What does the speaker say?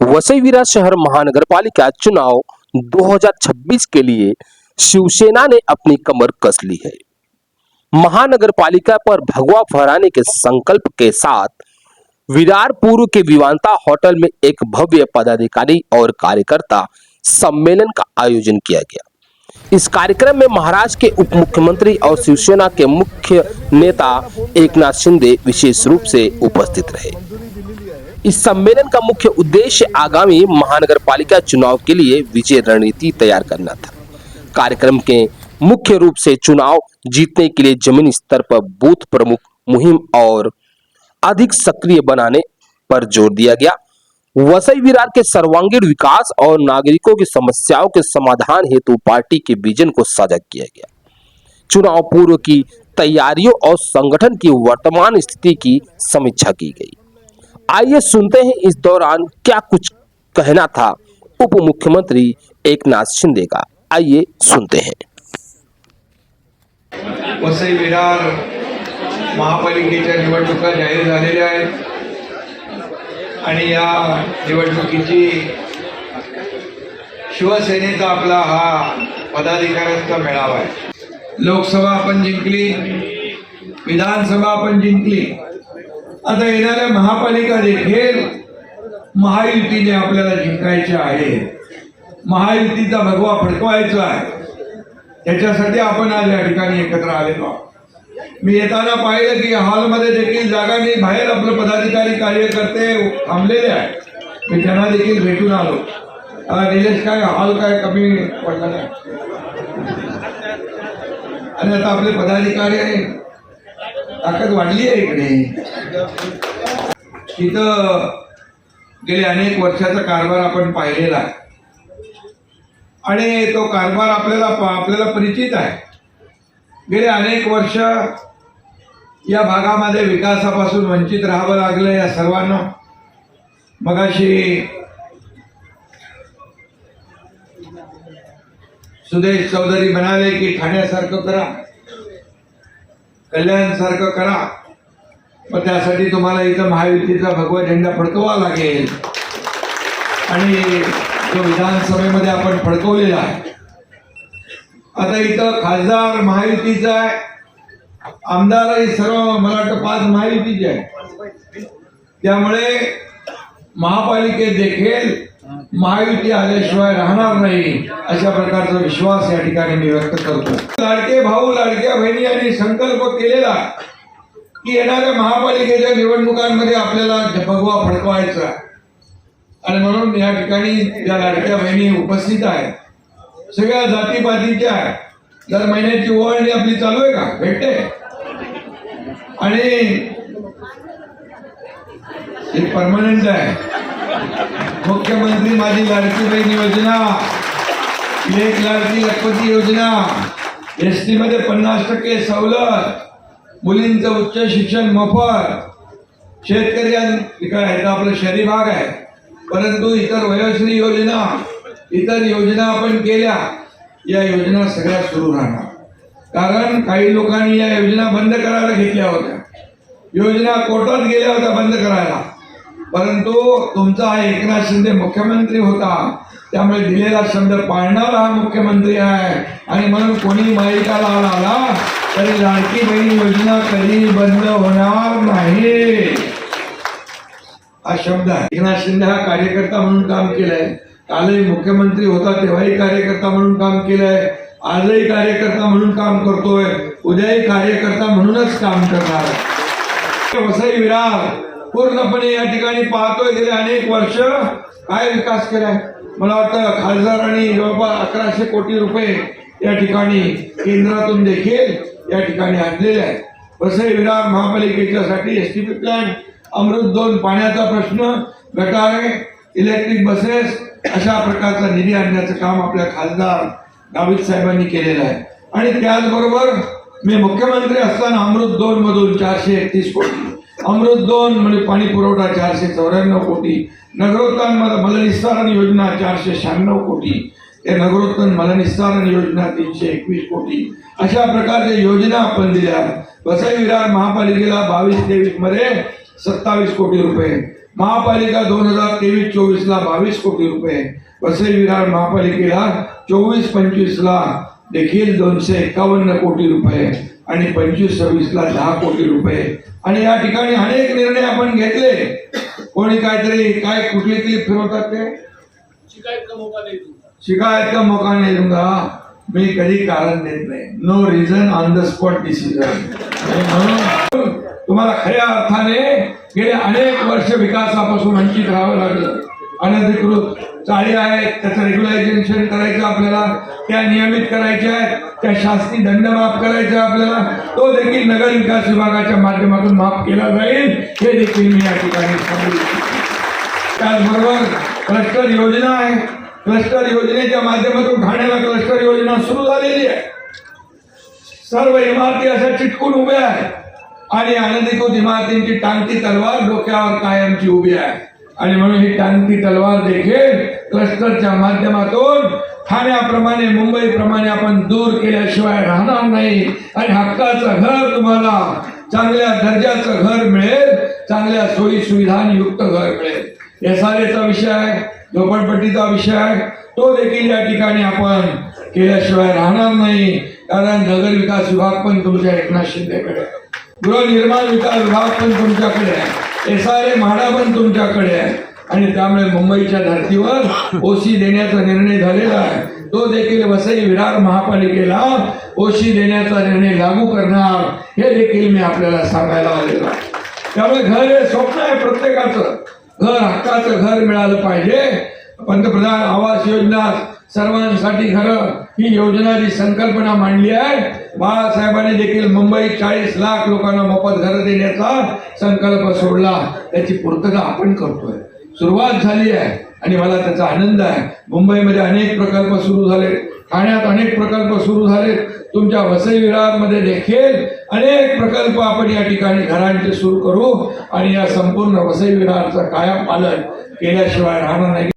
वसई विरार शहर महानगरपालिका चुनाव 2026 के लिए शिवसेना ने अपनी कमर कस ली है। महानगरपालिका पर भगवा फहराने के संकल्प के साथ विरार पूर्व के विवांता होटल में एक भव्य पदाधिकारी और कार्यकर्ता सम्मेलन का आयोजन किया गया। इस कार्यक्रम में महाराष्ट्र के उप मुख्यमंत्री और शिवसेना के मुख्य नेता एकनाथ शिंदे विशेष रूप से उपस्थित रहे। इस सम्मेलन का मुख्य उद्देश्य आगामी महानगरपालिका चुनाव के लिए विजय रणनीति तैयार करना था। कार्यक्रम के मुख्य रूप से चुनाव जीतने के लिए जमीनी स्तर पर बूथ प्रमुख मुहिम और अधिक सक्रिय बनाने पर जोर दिया गया। वसई विरार के सर्वांगीण विकास और नागरिकों की समस्याओं के समाधान हेतु पार्टी के विजन को साझा किया गया। चुनाव पूर्व की तैयारियों और संगठन की वर्तमान स्थिति की समीक्षा की गई। आइए सुनते हैं इस दौरान क्या कुछ कहना था उप मुख्यमंत्री एकनाथ शिंदे का। आइए सुनते हैं। वसई विरार महापालिकेच्या निवडणुका जाहीर झालेल्या आहेत आणि या निवडणुकीची शिवसेनेचा आपला हा पदाधिकाऱ्यांचा मेळावा आहे। लोकसभा आपण जिंकली, विधानसभा आपण जिंकली, आता येणाऱ्या महापालिका देखील महायुतीने आपल्याला जिंकायचे आहे। महायुतीचा भगवा फडकवायचा आहे, त्याच्यासाठी आपण आज या ठिकाणी एकत्र आलेलो आहोत। मी येताना पाहिलं की हॉलमध्ये देखील जागा नाही, बाहेर आपले पदाधिकारी कार्यकर्ते थांबलेले आहेत। मी त्यांना देखील भेटून आलो। निलेश काय हॉल काय कमी पडला नाही आणि आता आपले पदाधिकारी ताकद वाढली आहे इकडे। तिथं गेले अनेक वर्षाचा कारभार आपण पाहिलेला आहे आणि तो कारभार आपल्याला परिचित आहे। गेले अनेक वर्ष या भागामध्ये विकासापासून वंचित राहावं लागलं या सर्वांना। मगाशी सुदेश चौधरी म्हणाले की ठाण्यासारखं करा, कल्याणसारखं करा, पण त्यासाठी तुम्हाला इथं महायुतीचा भगवा झेंडा फडकवावा लागेल आणि तो विधानसभेमध्ये आपण फडकवलेला आहे। आता इथं खासदार महायुतीचा आहे, आमदारही सर्व मला वाटतं 5 महायुतीचे आहे। त्यामुळे महापालिकेत देखील महायुती आल्याशिवाय राहणार नाही अशा प्रकारचा विश्वास या ठिकाणी मी व्यक्त करतो। लाडके भाऊ लाडक्या बहिणी यांनी संकल्प केलेला की येणाऱ्या महापालिकेच्या निवडणुकांमध्ये आपल्याला भगवा फडकवायचा आणि म्हणून या ठिकाणी या लाडक्या बहिणी उपस्थित आहेत। सगळ्या जातीपातीच्या आहेत। दर महिन्याची ओवाळणी आपली चालू आहे का, भेटते आणि हे परमनंट आहे। मुख्यमंत्री माझी लाडकी बहीण योजना, एक लाडकी लखपती योजना, एसटी मध्ये 50% सवलत, मुलींचं उच्च शिक्षण मोफत, शेतकऱ्यांना काय आपलं शहरी भाग आहे, परंतु इतर वयोश्री योजना, इतर योजना आपण केल्या। या योजना सगळ्या सुरू राहणार, कारण काही लोकांनी या योजना बंद करायला घेतल्या होत्या। योजना कोर्टात गेल्या होत्या बंद करायला, परंतु तुमचा हा एकनाथ शिंदे मुख्यमंत्री होता, त्यामुळे दिलेला शब्द पाळणारा हा मुख्यमंत्री आहे आणि म्हणून कोणी माईकाला आला तरी लाडकी बहीण योजना कधी बंद होणार नाही हा शब्द आहे। एकनाथ शिंदे हा कार्यकर्ता म्हणून काम केलंय, कालही मुख्यमंत्री होता तेव्हाही कार्यकर्ता म्हणून काम केलंय, आजही कार्यकर्ता म्हणून काम करतोय, उद्याही कार्यकर्ता म्हणूनच काम करणार। वसई विरार पूर्णपणे या ठिकाणी पाहतोय गेले अनेक वर्ष काय विकास केलाय। मला वाटतं खासदारांनी जवळपास 1100 कोटी रुपये या ठिकाणी केंद्रातून देखील या ठिकाणी आणलेले आहेत। वसई विरार महापालिकेच्यासाठी एसटीपी प्लॅन, अमृत 2 पाण्याचा प्रश्न, गटारे, इलेक्ट्रिक बसेस अशा प्रकारचा निधी आणण्याचं काम आपल्या खासदार गावित साहेबांनी केलेलं आहे। आणि त्याचबरोबर मी मुख्यमंत्री असताना अमृत 2 मधून 431 कोटी, अमृत 2 म्हणजे पाणी पुरवठा 494 कोटी, नगरोत्थान मलनिस्सारण योजना 496 कोटी, ते नगरोत्थान मलनिस्सारण योजना 321 कोटी, अशा प्रकारच्या योजना आपण दिल्या। वसई विरार महापालिकेला 22-23 मध्ये 27 कोटी रुपये, महापालिका 2023-24 ला 22 कोटी रुपये, वसई विरार महापालिकेला 24-25 ला देखील 251 कोटी रुपये आणि 25-26 ला 10 कोटी रुपये. आणि या ठिकाणी अनेक निर्णय आपण घेतले. कोणी काहीतरी काय कुठली क्लिप फिरवतात ते शिकायत का मौका नाही दूंगा. मी कधी कारण देत नाही. No reason on the spot decision. म्हणून तुम्हाला खऱ्या अर्थाने गेले अनेक वर्ष विकासापासून वंचित राहावं लागलं. अनधिकृत चाळी आहेत, त्याचं रेग्युलायझेशन करायचं आपल्याला, त्या नियमित करायच्या आहेत, त्या शासकीय दंड माफ करायचा आपल्याला, तो देखील नगर विकास विभागाच्या माध्यमातून माफ केला जाईल, हे देखील मी या ठिकाणी सांगू इच्छितो. त्याचबरोबर क्लस्टर योजना आहे. क्लस्टर योजनेच्या माध्यमातून ठाण्याला क्लस्टर योजना सुरू झालेली आहे. सर्व इमारती अशा चिटकून उभ्या आहेत आणि अनधिकृत इमारतींची टांगती तलवार डोक्यावर कायमची उभी आहे. आणि म्हणून ही टांगती तलवार देखील क्लस्टरच्या माध्यमातून ठाण्याप्रमाणे मुंबईप्रमाणे आपण दूर केल्याशिवाय राहणार नाही. आणि हक्काचं घर तुम्हाला चांगल्या दर्जाचं घर मिळेल, चांगल्या सोयी सुविधांयुक्त घर मिळेल. एसआरएचा विषय आहे, झोपडपट्टीचा विषय आहे, तो देखील या ठिकाणी आपण केल्याशिवाय राहणार नाही. कारण नगर विकास विभाग पण तुमच्या एकनाथ शिंदेकडे आहे, गृहनिर्माण विकास विभाग पण तुमच्याकडे आहे, एसआरए म्हाडा पण तुमच्याकडे आहे. आणि त्यामुळे मुंबईच्या धर्तीवर ओसी देण्याचा निर्णय झालेला आहे. तो देखील वसई विरार महापालिकेला ओसी देण्याचा निर्णय लागू करणार, हे देखील मी आपल्याला सांगायला आलेलो आहे. त्यामुळे घर हे स्वप्न आहे प्रत्येकाचं. घर हक्काचं घर मिळालं पाहिजे. पंतप्रधान आवास योजना, सर्वांसाठी घरं, ही योजना जी संकल्पना मांडली आहे, बाळासाहेबांनी देखील मुंबईत 40 लाख लोकांना मोफत घरं देण्याचा संकल्प सोडला. त्याची पूर्तता आपण करतोय. सुरुवात झाली आहे आणि मला त्याचा आनंद आहे. मुंबईमध्ये अनेक प्रकल्प सुरू झाले, ठाण्यात अनेक प्रकल्प सुरू झाले, तुमच्या वसई विरारमध्ये देखील अनेक प्रकल्प आपण या ठिकाणी घरांचे सुरू करू आणि या संपूर्ण वसई विरारचं कायम पालन केल्याशिवाय राहणार नाही.